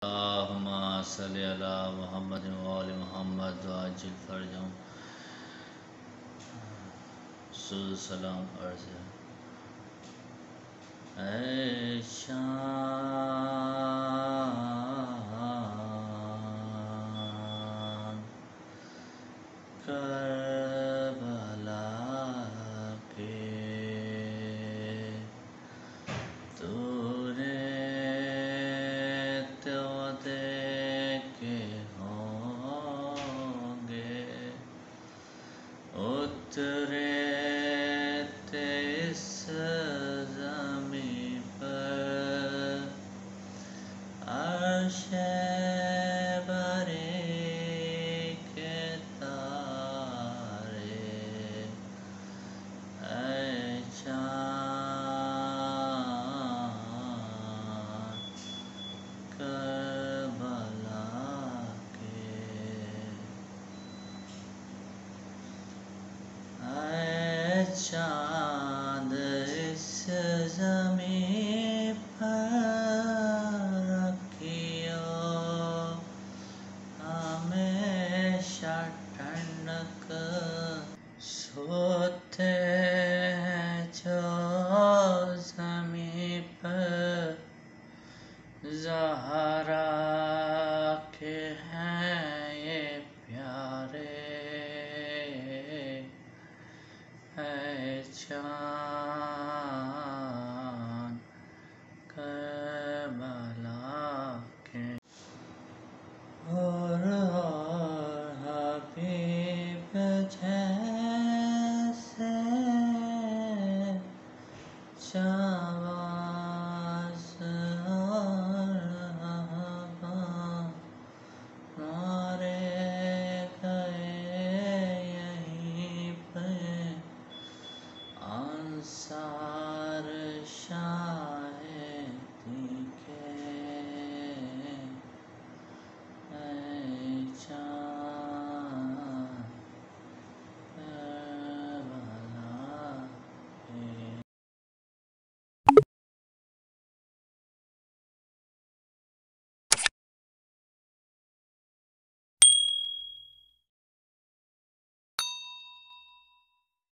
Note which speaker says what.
Speaker 1: अल्लाहुम्मा सल्लि अला मुहम्मद व आलि मुहम्मद वाजिल फरजहम सलाम अर्ज़ है। शान करबला के तूने तो देखे होंगे उतरे इस ज़मीं पर अर्शे बरी के तारे ऐ चाँद करबला के ऐ चाँद इस ज़मीं पर रखियो हमेशा ठंडक सोते हैं जो ज़मीं पर ज़हरा